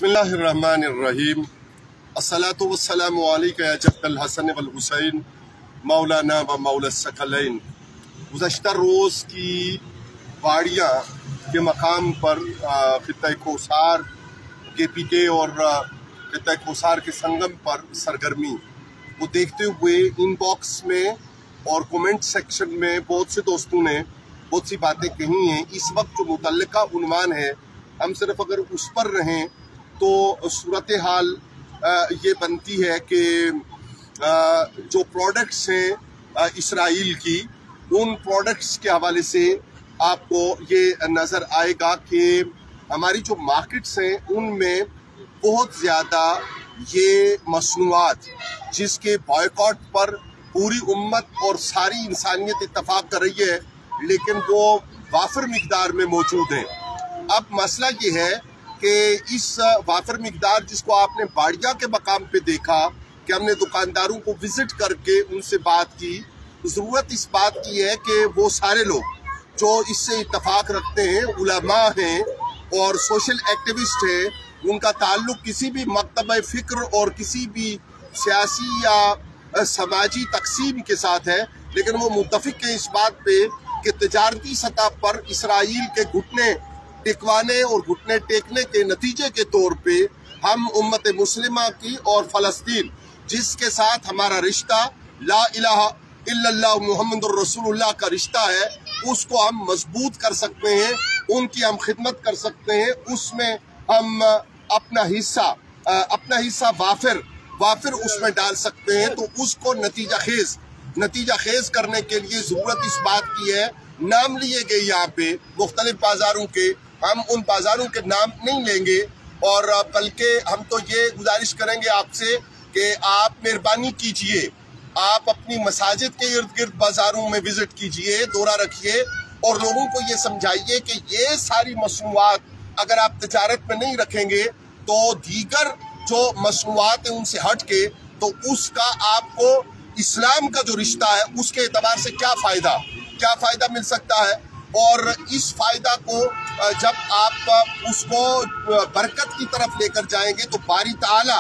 बिस्मिल्लाहिर्रहमानिर्रहीम। अस्सलातु वस्सलामु अलैका या जद्दल हसन वल हुसैन मौलाना व मौला सकलैन। गुज़श्ता रोज़ की वाड़ियाँ के मकाम पर खित्ता कोसार KPK और खित्ता कोसार के संगम पर सरगर्मी वो देखते हुए इनबॉक्स में और कमेंट सेक्शन में बहुत से दोस्तों ने बहुत सी बातें कही हैं। इस वक्त जो मुतल्लिका उन्वान है, हम सिर्फ अगर उस पर रहें तो सूरत हाल ये बनती है कि जो प्रोडक्ट्स हैं इसराइल की, उन प्रोडक्ट्स के हवाले से आपको ये नज़र आएगा कि हमारी जो मार्केट्स हैं उनमें बहुत ज़्यादा ये मसनूआत जिसके बॉयकॉट पर पूरी उम्मत और सारी इंसानियत इत्तफाक कर रही है, लेकिन वो वाफिर मिकदार में मौजूद हैं। अब मसला ये है कि इस वाफिर मिकदार जिसको आपने बाड़िया के मकाम पे देखा कि हमने दुकानदारों को विजिट करके उनसे बात की, ज़रूरत इस बात की है कि वो सारे लोग जो इससे इत्तफाक रखते हैं, उलमा हैं और सोशल एक्टिविस्ट हैं, उनका ताल्लुक किसी भी मकतब फ़िक्र और किसी भी सियासी या समाजी तकसीम के साथ है, लेकिन वो मुत्तफिक है इस बात पे कि तजारती सतह पर इसराइल के घुटने टिकवाने और घुटने टेकने के नतीजे के तौर पे हम उम्मत मुस्लिमा की और फ़लस्तीन जिसके साथ हमारा रिश्ता ला इलाहा इल्लल्लाह मुहम्मदुर रसूलुल्लाह का रिश्ता है, उसको हम मजबूत कर सकते हैं, उनकी हम खिदमत कर सकते हैं, उसमें हम अपना हिस्सा वाफिर उसमें डाल सकते हैं। तो उसको नतीजा खेज करने के लिए ज़रूरत इस बात की है। नाम लिए गए यहाँ पे मुख्तलिफ बाज़ारों के, हम उन बाज़ारों के नाम नहीं लेंगे और बल्कि हम तो ये गुजारिश करेंगे आपसे कि आप मेहरबानी कीजिए, आप अपनी मसाजिद के इर्द गिर्द बाज़ारों में विज़िट कीजिए, दौरा रखिए और लोगों को ये समझाइए कि ये सारी मसनूआत अगर आप तिजारत में नहीं रखेंगे तो दीगर जो मसनूआत हैं उनसे हट के तो उसका आपको इस्लाम का जो रिश्ता है उसके एतबार से क्या फ़ायदा मिल सकता है। और इस फ़ायदा को जब आप उसको बरकत की तरफ लेकर जाएंगे तो बारी ताला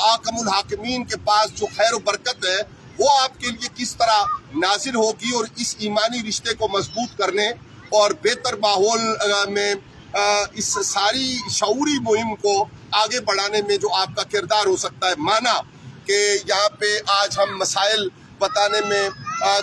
आकमुल हाकिमीन के पास जो खैर व बरकत है वो आपके लिए किस तरह नाजिल होगी और इस ईमानी रिश्ते को मजबूत करने और बेहतर माहौल में इस सारी शऊरी मुहिम को आगे बढ़ाने में जो आपका किरदार हो सकता है। माना कि यहाँ पे आज हम मसाइल बताने में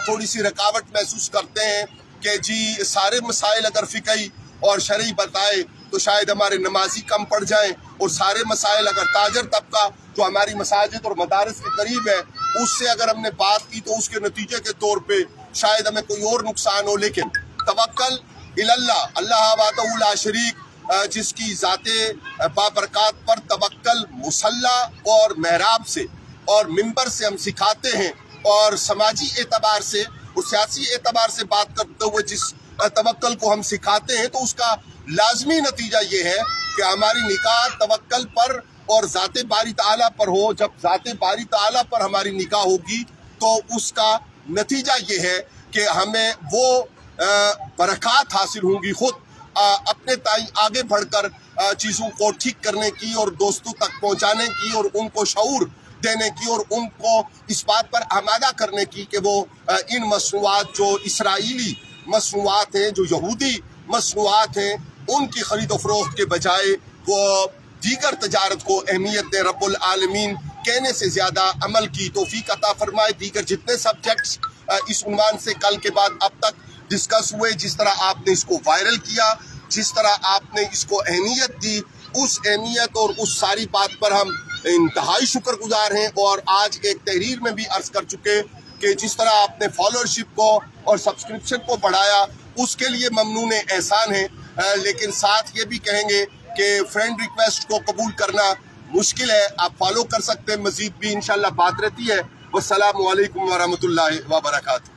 थोड़ी सी रुकावट महसूस करते हैं कि जी सारे मसाइल अगर फ़िक़ही और शरई बताए तो शायद हमारे नमाजी कम पड़ जाएं, और सारे मसाइल अगर ताजर तबका जो हमारी मसाजिद और मदारिस के करीब है उससे अगर हमने बात की तो उसके नतीजे के तौर पे शायद हमें कोई और नुकसान हो। लेकिन तवक्कल इल्लल्लाह, अल्लाह वहदहू ला शरीक, जिसकी ज़ाते बाबरकात पर तवक्कल मुसल्ला और महराब से और मिंबर से हम सिखाते हैं, और समाजी एतबार से और सियासी एतबार से बात करते हुए जिस तवक्कल को हम सिखाते हैं तो उसका लाजमी नतीजा ये है कि हमारी निकाह तवक्कल पर और ज़ाते बारी ताला पर हो। जब ज़ाते बारी ताला पर हमारी निकाह होगी तो उसका नतीजा ये है कि हमें वो बरक़ात हासिल होंगी, खुद अपने ताई आगे बढ़कर चीज़ों को ठीक करने की और दोस्तों तक पहुँचाने की और उनको शऊर देने की और उनको इस बात पर आमादा करने की कि वो इन मसनूआत जो इसराइली मसनूआत हैं, जो यहूदी मसनूआत हैं, उनकी खरीद व फरोख्त के बजाय वो दीगर तजारत को अहमियत दे। रब्बुल आलमीन कहने से ज़्यादा अमल की तौफीक अता फरमाए। दीगर जितने सब्जेक्ट्स इस उन्वान से कल के बाद अब तक डिस्कस हुए, जिस तरह आपने इसको वायरल किया, जिस तरह आपने इसको अहमियत दी, उस अहमियत और उस सारी बात पर हम इंतहाई शुक्रगुजार हैं। और आज एक तहरीर में भी अर्ज़ कर चुके कि जिस तरह आपने फॉलोअरशिप को और सब्सक्रिप्शन को बढ़ाया उसके लिए ममनून एहसान है, लेकिन साथ ये भी कहेंगे कि फ्रेंड रिक्वेस्ट को कबूल करना मुश्किल है। आप फॉलो कर सकते हैं, मज़ीद भी इंशाल्लाह बात रहती है। वस्सलामु अलैकुम व रहमतुल्लाहि व बरकातहू।